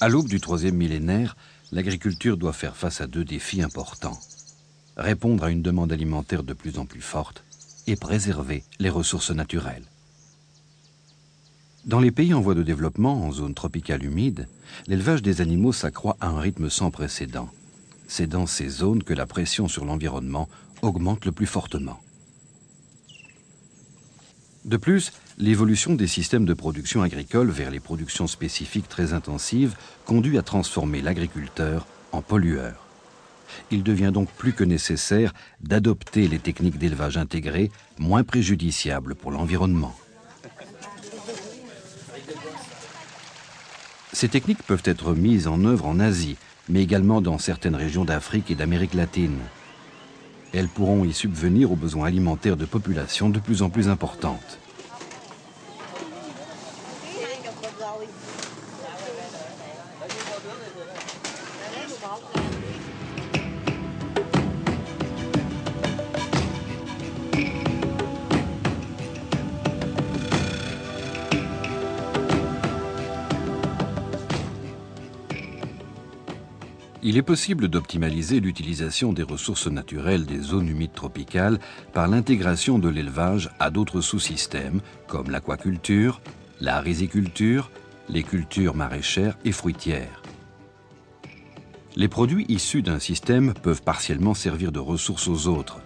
À l'aube du troisième millénaire, l'agriculture doit faire face à deux défis importants. Répondre à une demande alimentaire de plus en plus forte et préserver les ressources naturelles. Dans les pays en voie de développement, en zone tropicale humide, l'élevage des animaux s'accroît à un rythme sans précédent. C'est dans ces zones que la pression sur l'environnement augmente le plus fortement. De plus, l'évolution des systèmes de production agricole vers les productions spécifiques très intensives conduit à transformer l'agriculteur en pollueur. Il devient donc plus que nécessaire d'adopter les techniques d'élevage intégré moins préjudiciables pour l'environnement. Ces techniques peuvent être mises en œuvre en Asie, mais également dans certaines régions d'Afrique et d'Amérique latine. Elles pourront y subvenir aux besoins alimentaires de populations de plus en plus importantes. Il est possible d'optimaliser l'utilisation des ressources naturelles des zones humides tropicales par l'intégration de l'élevage à d'autres sous-systèmes comme l'aquaculture, la riziculture, les cultures maraîchères et fruitières. Les produits issus d'un système peuvent partiellement servir de ressources aux autres.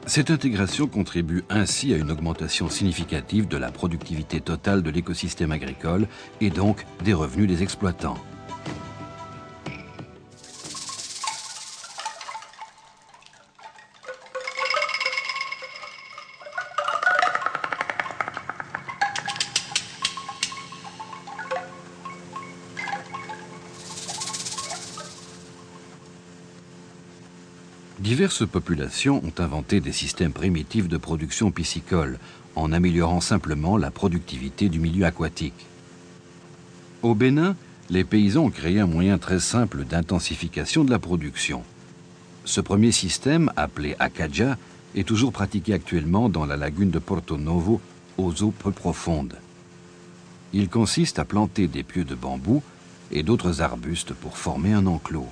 Cette intégration contribue ainsi à une augmentation significative de la productivité totale de l'écosystème agricole et donc des revenus des exploitants. Diverses populations ont inventé des systèmes primitifs de production piscicole, en améliorant simplement la productivité du milieu aquatique. Au Bénin, les paysans ont créé un moyen très simple d'intensification de la production. Ce premier système, appelé Akaja, est toujours pratiqué actuellement dans la lagune de Porto Novo, aux eaux peu profondes. Il consiste à planter des pieux de bambou et d'autres arbustes pour former un enclos.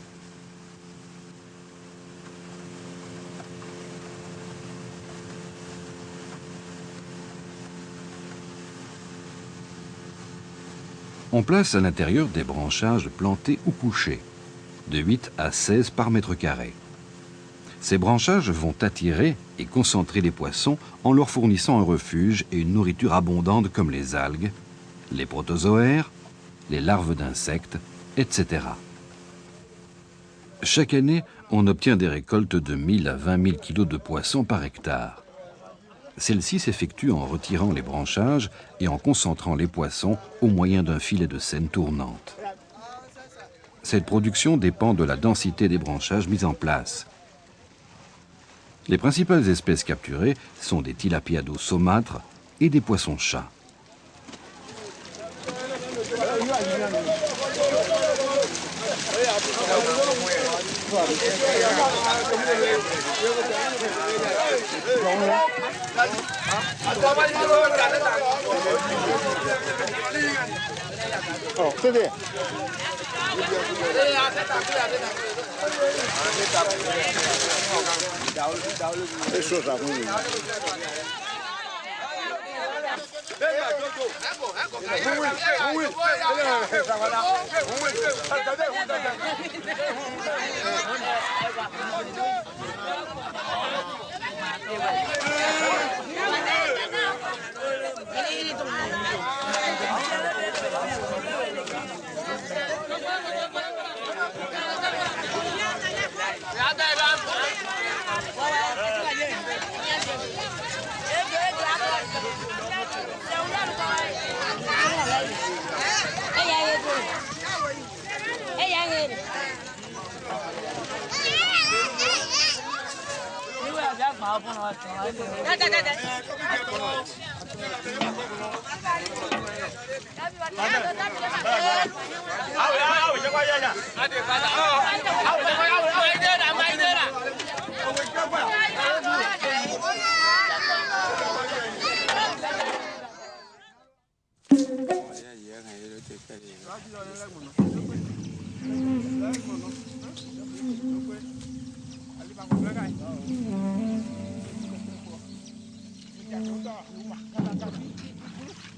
On place à l'intérieur des branchages plantés ou couchés, de 8 à 16 par mètre carré. Ces branchages vont attirer et concentrer les poissons en leur fournissant un refuge et une nourriture abondante comme les algues, les protozoaires, les larves d'insectes, etc. Chaque année, on obtient des récoltes de 1000 à 20 000 kilos de poissons par hectare. Celle-ci s'effectue en retirant les branchages et en concentrant les poissons au moyen d'un filet de senne tournante. Cette production dépend de la densité des branchages mis en place. Les principales espèces capturées sont des tilapias d'eau saumâtre et des poissons-chats.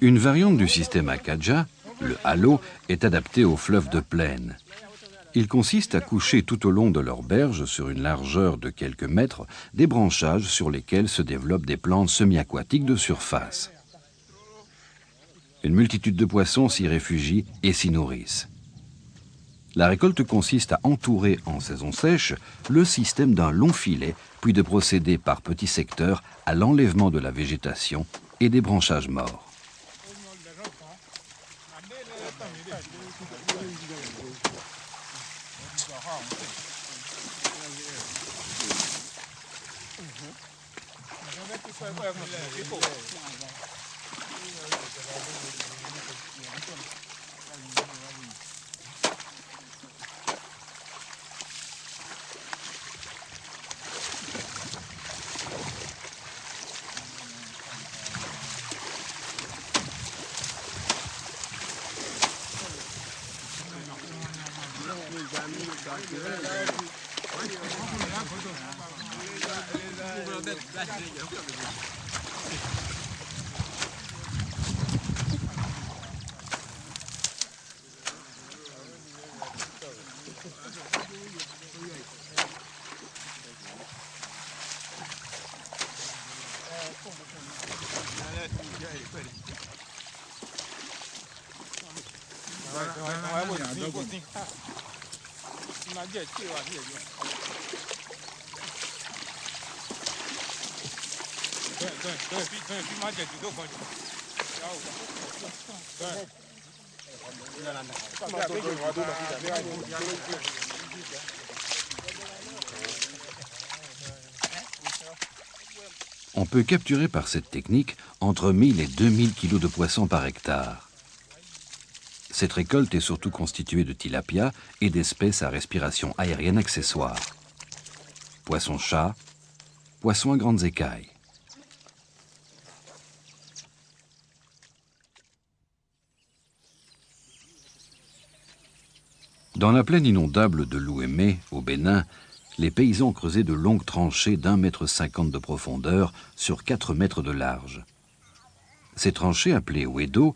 Une variante du système Akaja, le halo, est adaptée aux fleuves de plaine. Il consiste à coucher tout au long de leur berge, sur une largeur de quelques mètres, des branchages sur lesquels se développent des plantes semi-aquatiques de surface. Une multitude de poissons s'y réfugient et s'y nourrissent. La récolte consiste à entourer en saison sèche le système d'un long filet, puis de procéder par petits secteurs à l'enlèvement de la végétation et des branchages morts. On peut capturer par cette technique entre 1000 et 2000 kilos de poissons par hectare. Cette récolte est surtout constituée de tilapia et d'espèces à respiration aérienne accessoire. Poissons-chats, poissons à grandes écailles. Dans la plaine inondable de l'Ouémé, au Bénin, les paysans ont creusé de longues tranchées d'1,50 m de profondeur sur 4 mètres de large. Ces tranchées, appelées ouédos,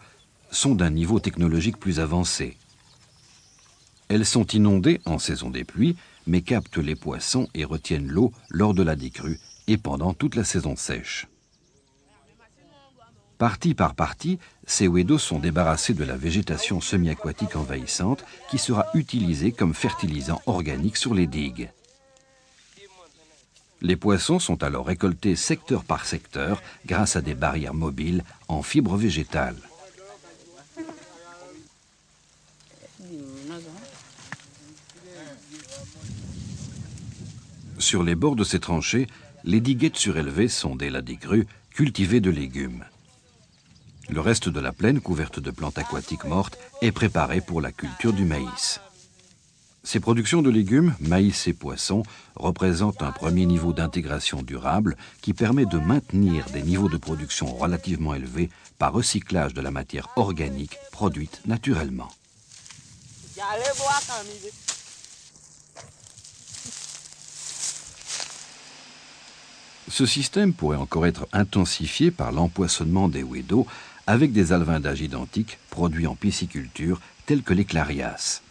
sont d'un niveau technologique plus avancé. Elles sont inondées en saison des pluies, mais captent les poissons et retiennent l'eau lors de la décrue et pendant toute la saison sèche. Partie par partie, ces ouédos sont débarrassés de la végétation semi-aquatique envahissante qui sera utilisée comme fertilisant organique sur les digues. Les poissons sont alors récoltés secteur par secteur grâce à des barrières mobiles en fibres végétales. Sur les bords de ces tranchées, les diguettes surélevées sont, dès la décrue, cultivées de légumes. Le reste de la plaine, couverte de plantes aquatiques mortes, est préparée pour la culture du maïs. Ces productions de légumes, maïs et poissons, représentent un premier niveau d'intégration durable qui permet de maintenir des niveaux de production relativement élevés par recyclage de la matière organique produite naturellement. Ce système pourrait encore être intensifié par l'empoisonnement des ouées d'eau avec des alvindages identiques produits en pisciculture tels que les clarias.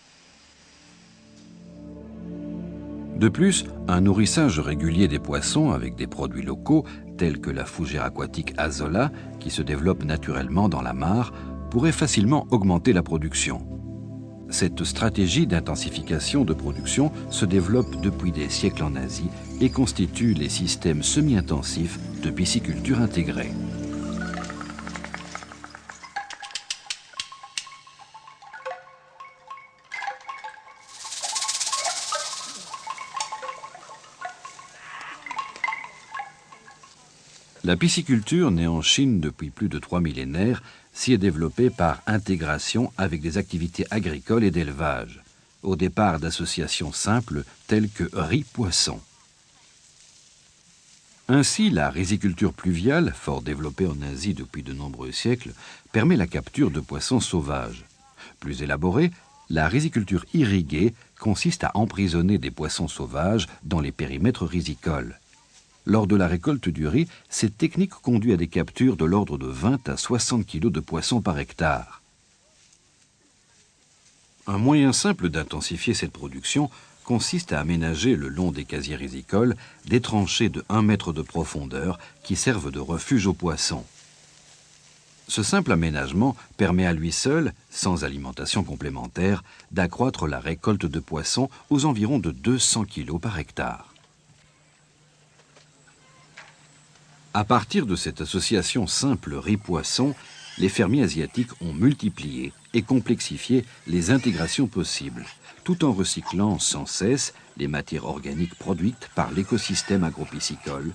De plus, un nourrissage régulier des poissons avec des produits locaux tels que la fougère aquatique Azolla, qui se développe naturellement dans la mare, pourrait facilement augmenter la production. Cette stratégie d'intensification de production se développe depuis des siècles en Asie et constitue les systèmes semi-intensifs de pisciculture intégrée. La pisciculture, née en Chine depuis plus de 3 millénaires, s'y est développée par intégration avec des activités agricoles et d'élevage, au départ d'associations simples telles que riz-poisson. Ainsi, la riziculture pluviale, fort développée en Asie depuis de nombreux siècles, permet la capture de poissons sauvages. Plus élaborée, la riziculture irriguée consiste à emprisonner des poissons sauvages dans les périmètres rizicoles. Lors de la récolte du riz, cette technique conduit à des captures de l'ordre de 20 à 60 kg de poissons par hectare. Un moyen simple d'intensifier cette production consiste à aménager le long des casiers rizicoles des tranchées de 1 mètre de profondeur qui servent de refuge aux poissons. Ce simple aménagement permet à lui seul, sans alimentation complémentaire, d'accroître la récolte de poissons aux environs de 200 kg par hectare. À partir de cette association simple riz-poisson, les fermiers asiatiques ont multiplié et complexifié les intégrations possibles, tout en recyclant sans cesse les matières organiques produites par l'écosystème agropiscicole,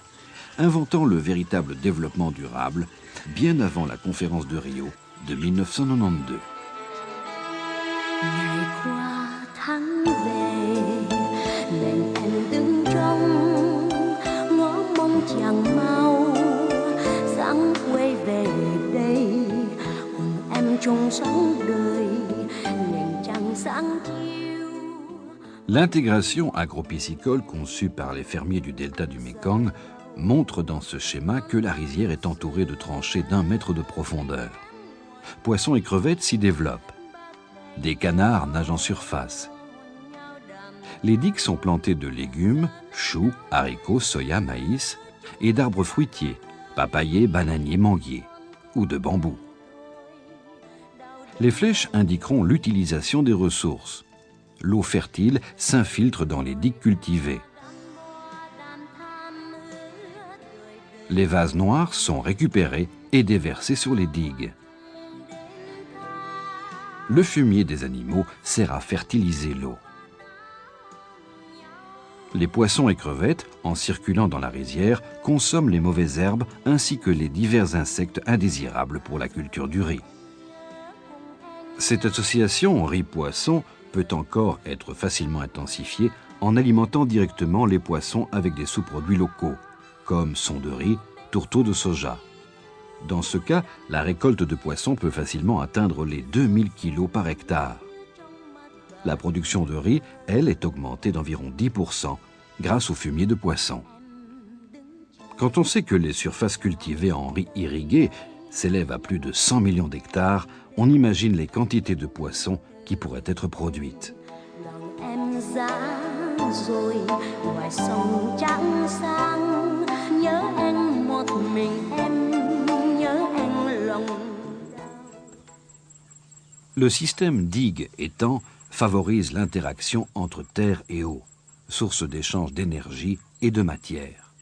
inventant le véritable développement durable bien avant la conférence de Rio de 1992. L'intégration agropiscicole conçue par les fermiers du delta du Mékong montre dans ce schéma que la rizière est entourée de tranchées d'1 mètre de profondeur. Poissons et crevettes s'y développent. Des canards nagent en surface. Les digues sont plantées de légumes, choux, haricots, soya, maïs, et d'arbres fruitiers, papayers, bananiers, manguiers, ou de bambou. Les flèches indiqueront l'utilisation des ressources. L'eau fertile s'infiltre dans les digues cultivées. Les vases noirs sont récupérés et déversés sur les digues. Le fumier des animaux sert à fertiliser l'eau. Les poissons et crevettes, en circulant dans la rizière, consomment les mauvaises herbes ainsi que les divers insectes indésirables pour la culture du riz. Cette association riz-poisson peut encore être facilement intensifiée en alimentant directement les poissons avec des sous-produits locaux, comme son de riz, tourteaux de soja. Dans ce cas, la récolte de poissons peut facilement atteindre les 2000 kg par hectare. La production de riz, elle, est augmentée d'environ 10% grâce au fumier de poisson. Quand on sait que les surfaces cultivées en riz irrigué s'élèvent à plus de 100 millions d'hectares, on imagine les quantités de poissons qui pourraient être produites. Le système digue-étang favorise l'interaction entre terre et eau, source d'échange d'énergie et de matière.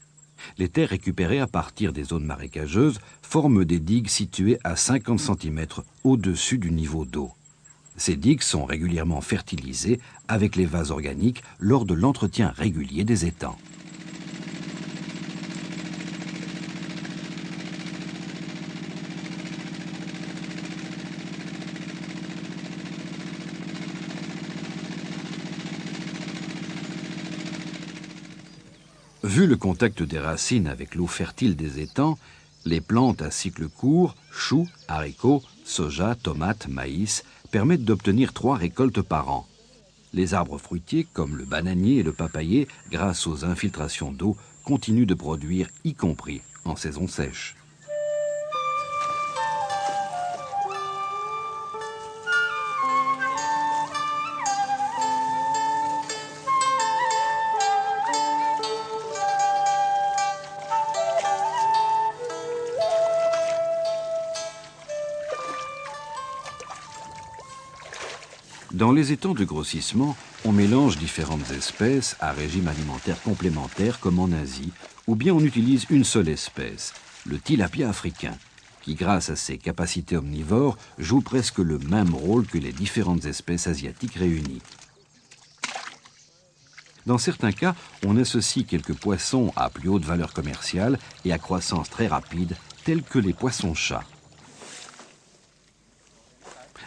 Les terres récupérées à partir des zones marécageuses forment des digues situées à 50 cm au-dessus du niveau d'eau. Ces digues sont régulièrement fertilisées avec les vases organiques lors de l'entretien régulier des étangs. Vu le contact des racines avec l'eau fertile des étangs, les plantes à cycle court, choux, haricots, soja, tomates, maïs, permettent d'obtenir 3 récoltes par an. Les arbres fruitiers, comme le bananier et le papayer, grâce aux infiltrations d'eau, continuent de produire, y compris en saison sèche. Dans les étangs de grossissement, on mélange différentes espèces à régime alimentaire complémentaire comme en Asie, ou bien on utilise une seule espèce, le tilapia africain, qui grâce à ses capacités omnivores joue presque le même rôle que les différentes espèces asiatiques réunies. Dans certains cas, on associe quelques poissons à plus haute valeur commerciale et à croissance très rapide, tels que les poissons-chats.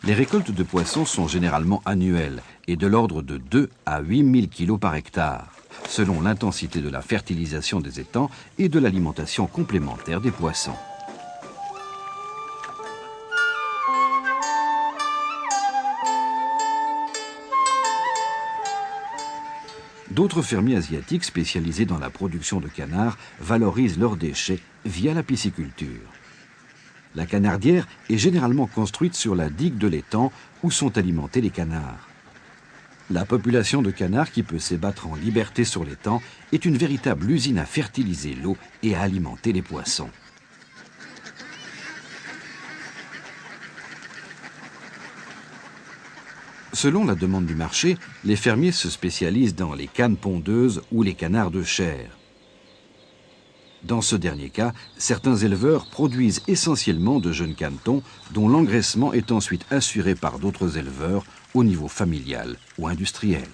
Les récoltes de poissons sont généralement annuelles et de l'ordre de 2 à 8 000 kg par hectare, selon l'intensité de la fertilisation des étangs et de l'alimentation complémentaire des poissons. D'autres fermiers asiatiques spécialisés dans la production de canards valorisent leurs déchets via la pisciculture. La canardière est généralement construite sur la digue de l'étang où sont alimentés les canards. La population de canards qui peut s'ébattre en liberté sur l'étang est une véritable usine à fertiliser l'eau et à alimenter les poissons. Selon la demande du marché, les fermiers se spécialisent dans les cannes pondeuses ou les canards de chair. Dans ce dernier cas, certains éleveurs produisent essentiellement de jeunes canetons dont l'engraissement est ensuite assuré par d'autres éleveurs au niveau familial ou industriel.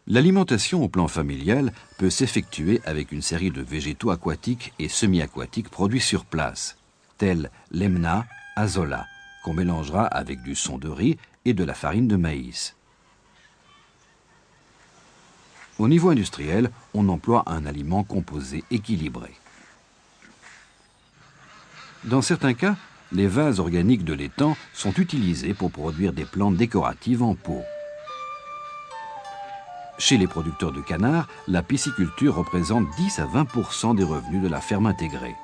L'alimentation au plan familial peut s'effectuer avec une série de végétaux aquatiques et semi-aquatiques produits sur place, tels l'emna, azola, qu'on mélangera avec du son de riz et de la farine de maïs. Au niveau industriel, on emploie un aliment composé équilibré. Dans certains cas, les vases organiques de l'étang sont utilisés pour produire des plantes décoratives en pot. Chez les producteurs de canards, la pisciculture représente 10 à 20% des revenus de la ferme intégrée.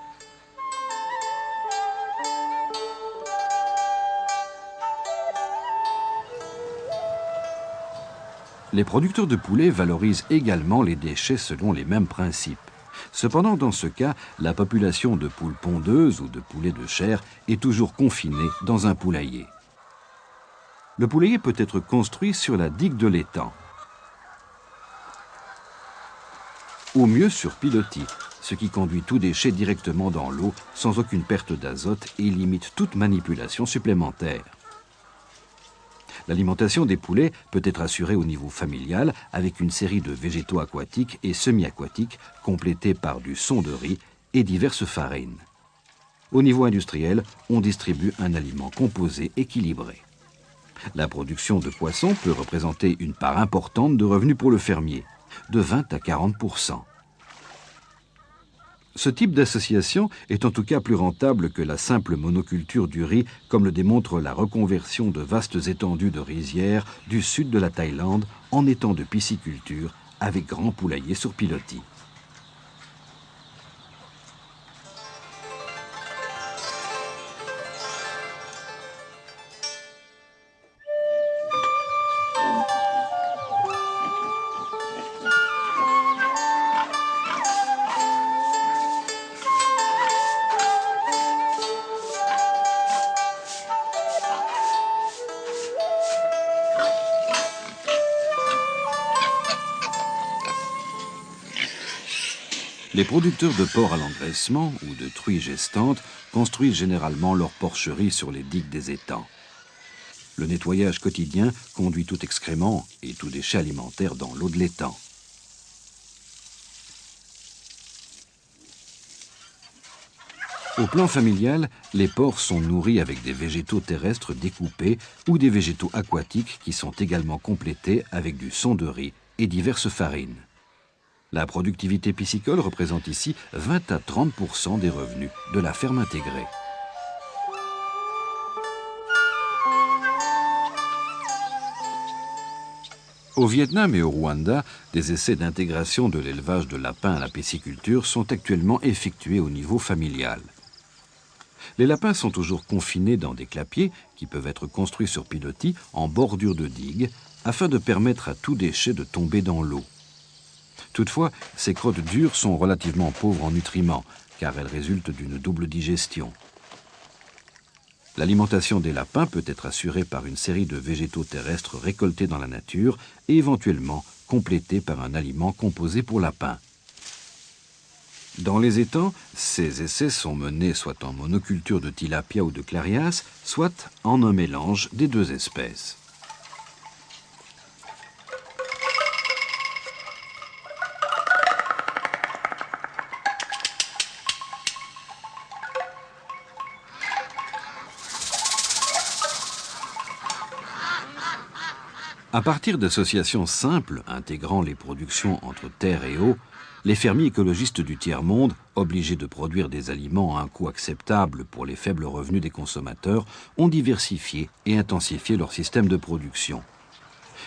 Les producteurs de poulets valorisent également les déchets selon les mêmes principes. Cependant, dans ce cas, la population de poules pondeuses ou de poulets de chair est toujours confinée dans un poulailler. Le poulailler peut être construit sur la digue de l'étang, ou mieux sur pilotis, ce qui conduit tout déchet directement dans l'eau sans aucune perte d'azote et limite toute manipulation supplémentaire. L'alimentation des poulets peut être assurée au niveau familial avec une série de végétaux aquatiques et semi-aquatiques complétés par du son de riz et diverses farines. Au niveau industriel, on distribue un aliment composé équilibré. La production de poissons peut représenter une part importante de revenus pour le fermier, de 20 à 40%. Ce type d'association est en tout cas plus rentable que la simple monoculture du riz, comme le démontre la reconversion de vastes étendues de rizières du sud de la Thaïlande en étang de pisciculture avec grands poulaillers sur pilotis. Les producteurs de porcs à l'engraissement ou de truies gestantes construisent généralement leur porcherie sur les digues des étangs. Le nettoyage quotidien conduit tout excrément et tout déchet alimentaire dans l'eau de l'étang. Au plan familial, les porcs sont nourris avec des végétaux terrestres découpés ou des végétaux aquatiques qui sont également complétés avec du son de riz et diverses farines. La productivité piscicole représente ici 20 à 30% des revenus de la ferme intégrée. Au Vietnam et au Rwanda, des essais d'intégration de l'élevage de lapins à la pisciculture sont actuellement effectués au niveau familial. Les lapins sont toujours confinés dans des clapiers qui peuvent être construits sur pilotis en bordure de digue afin de permettre à tout déchet de tomber dans l'eau. Toutefois, ces crottes dures sont relativement pauvres en nutriments car elles résultent d'une double digestion. L'alimentation des lapins peut être assurée par une série de végétaux terrestres récoltés dans la nature et éventuellement complétée par un aliment composé pour lapins. Dans les étangs, ces essais sont menés soit en monoculture de tilapia ou de clarias, soit en un mélange des deux espèces. À partir d'associations simples intégrant les productions entre terre et eau, les fermiers écologistes du tiers-monde, obligés de produire des aliments à un coût acceptable pour les faibles revenus des consommateurs, ont diversifié et intensifié leur système de production.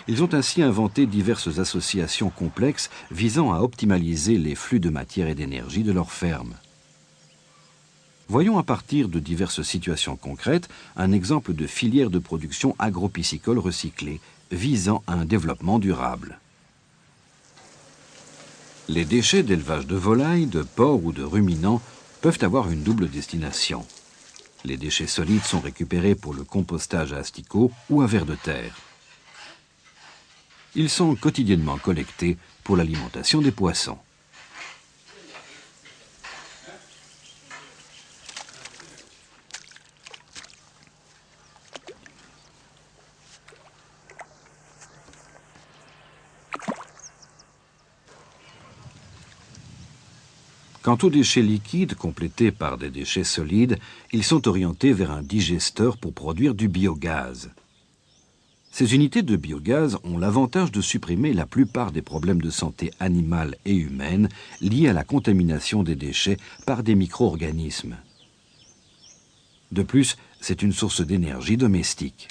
Ils ont ainsi inventé diverses associations complexes visant à optimaliser les flux de matière et d'énergie de leurs fermes. Voyons à partir de diverses situations concrètes un exemple de filière de production agro-piscicole recyclée visant à un développement durable. Les déchets d'élevage de volailles, de porcs ou de ruminants peuvent avoir une double destination. Les déchets solides sont récupérés pour le compostage à asticots ou à vers de terre. Ils sont quotidiennement collectés pour l'alimentation des poissons. Quant aux déchets liquides complétés par des déchets solides, ils sont orientés vers un digesteur pour produire du biogaz. Ces unités de biogaz ont l'avantage de supprimer la plupart des problèmes de santé animale et humaine liés à la contamination des déchets par des micro-organismes. De plus, c'est une source d'énergie domestique.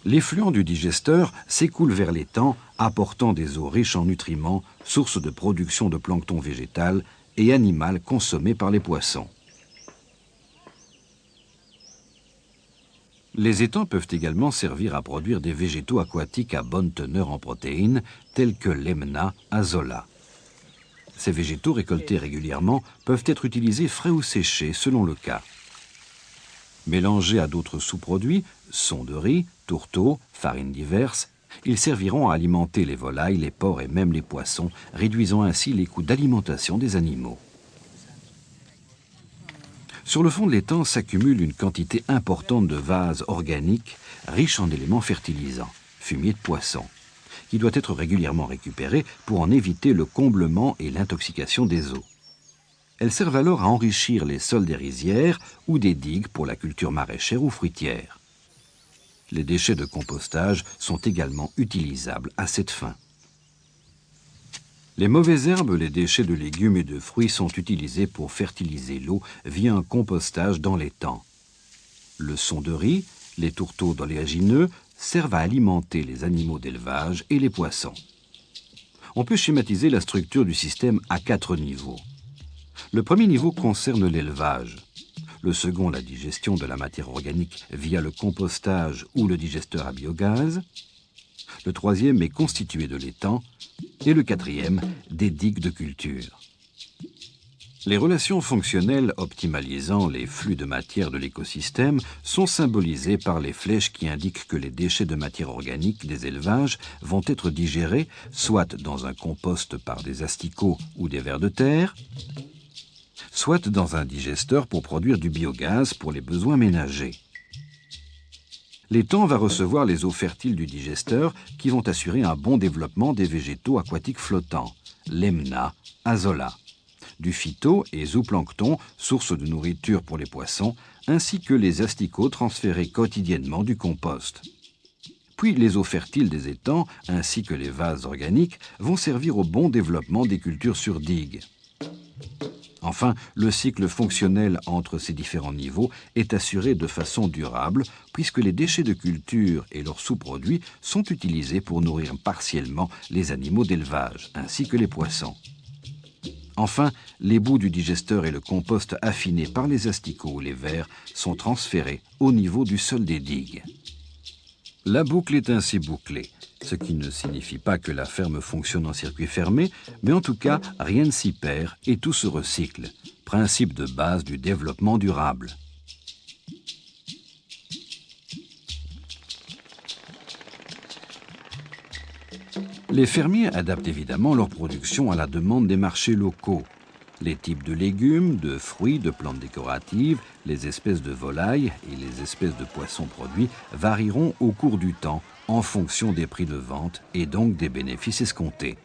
L'effluent du digesteur s'écoule vers l'étang, apportant des eaux riches en nutriments, source de production de plancton végétal et animal consommé par les poissons. Les étangs peuvent également servir à produire des végétaux aquatiques à bonne teneur en protéines, tels que l'Emna azola. Ces végétaux récoltés régulièrement peuvent être utilisés frais ou séchés selon le cas. Mélangés à d'autres sous-produits, son de riz, tourteaux, farines diverses, ils serviront à alimenter les volailles, les porcs et même les poissons, réduisant ainsi les coûts d'alimentation des animaux. Sur le fond de l'étang s'accumule une quantité importante de vases organiques riches en éléments fertilisants, fumier de poisson, qui doit être régulièrement récupéré pour en éviter le comblement et l'intoxication des eaux. Elles servent alors à enrichir les sols des rizières ou des digues pour la culture maraîchère ou fruitière. Les déchets de compostage sont également utilisables à cette fin. Les mauvaises herbes, les déchets de légumes et de fruits sont utilisés pour fertiliser l'eau via un compostage dans l'étang. Le son de riz, les tourteaux d'oléagineux servent à alimenter les animaux d'élevage et les poissons. On peut schématiser la structure du système à 4 niveaux. Le premier niveau concerne l'élevage. Le second, la digestion de la matière organique via le compostage ou le digesteur à biogaz. Le troisième est constitué de l'étang. Et le quatrième, des digues de culture. Les relations fonctionnelles optimalisant les flux de matière de l'écosystème sont symbolisées par les flèches qui indiquent que les déchets de matière organique des élevages vont être digérés soit dans un compost par des asticots ou des vers de terre, soit dans un digesteur pour produire du biogaz pour les besoins ménagers. L'étang va recevoir les eaux fertiles du digesteur qui vont assurer un bon développement des végétaux aquatiques flottants, lemna, azolla, du phyto et zooplancton, source de nourriture pour les poissons, ainsi que les asticots transférés quotidiennement du compost. Puis les eaux fertiles des étangs, ainsi que les vases organiques, vont servir au bon développement des cultures sur digues. Enfin, le cycle fonctionnel entre ces différents niveaux est assuré de façon durable, puisque les déchets de culture et leurs sous-produits sont utilisés pour nourrir partiellement les animaux d'élevage, ainsi que les poissons. Enfin, les bouts du digesteur et le compost affiné par les asticots ou les vers sont transférés au niveau du sol des digues. La boucle est ainsi bouclée, ce qui ne signifie pas que la ferme fonctionne en circuit fermé, mais en tout cas, rien ne s'y perd et tout se recycle, principe de base du développement durable. Les fermiers adaptent évidemment leur production à la demande des marchés locaux. Les types de légumes, de fruits, de plantes décoratives, les espèces de volailles et les espèces de poissons produits varieront au cours du temps en fonction des prix de vente et donc des bénéfices escomptés.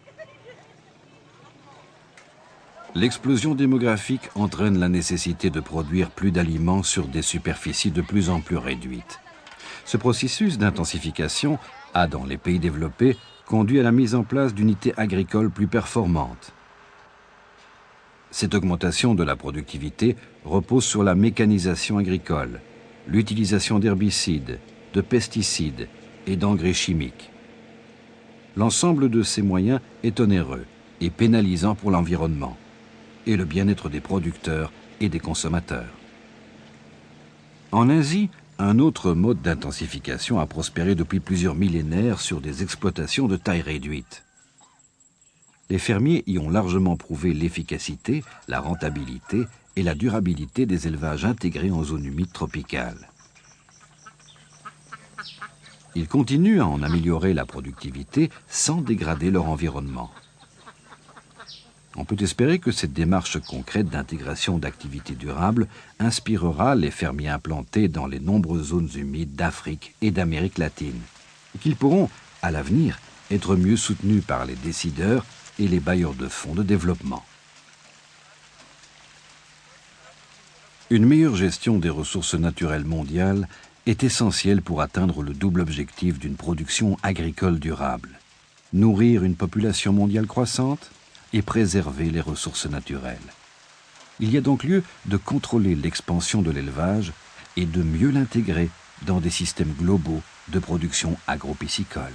L'explosion démographique entraîne la nécessité de produire plus d'aliments sur des superficies de plus en plus réduites. Ce processus d'intensification a, dans les pays développés, conduit à la mise en place d'unités agricoles plus performantes. Cette augmentation de la productivité repose sur la mécanisation agricole, l'utilisation d'herbicides, de pesticides et d'engrais chimiques. L'ensemble de ces moyens est onéreux et pénalisant pour l'environnement et le bien-être des producteurs et des consommateurs. En Asie, un autre mode d'intensification a prospéré depuis plusieurs millénaires sur des exploitations de taille réduite. Les fermiers y ont largement prouvé l'efficacité, la rentabilité et la durabilité des élevages intégrés en zone humide tropicale. Ils continuent à en améliorer la productivité sans dégrader leur environnement. On peut espérer que cette démarche concrète d'intégration d'activités durables inspirera les fermiers implantés dans les nombreuses zones humides d'Afrique et d'Amérique latine, et qu'ils pourront, à l'avenir, être mieux soutenus par les décideurs et les bailleurs de fonds de développement. Une meilleure gestion des ressources naturelles mondiales est essentielle pour atteindre le double objectif d'une production agricole durable: nourrir une population mondiale croissante et préserver les ressources naturelles. Il y a donc lieu de contrôler l'expansion de l'élevage et de mieux l'intégrer dans des systèmes globaux de production agro-piscicole.